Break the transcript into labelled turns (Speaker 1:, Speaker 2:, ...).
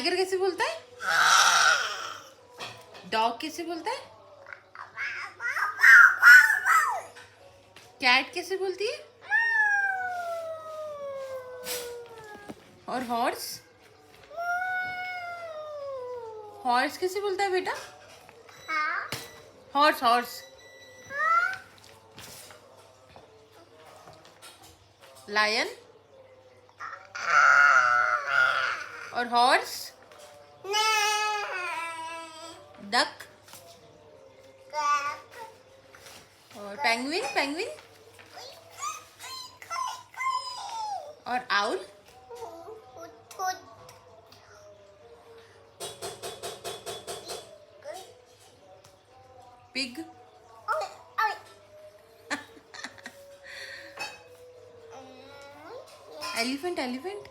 Speaker 1: Tiger कैसे बोलता है? डॉग कैसे बोलता है? कैट कैसे बोलती है? और हॉर्स? हॉर्स कैसे बोलता है बेटा? Horse horse. लायन और हॉर्स? डक और पेंगुइन पेंगुइन और आउल? पिग? Elephant elephant?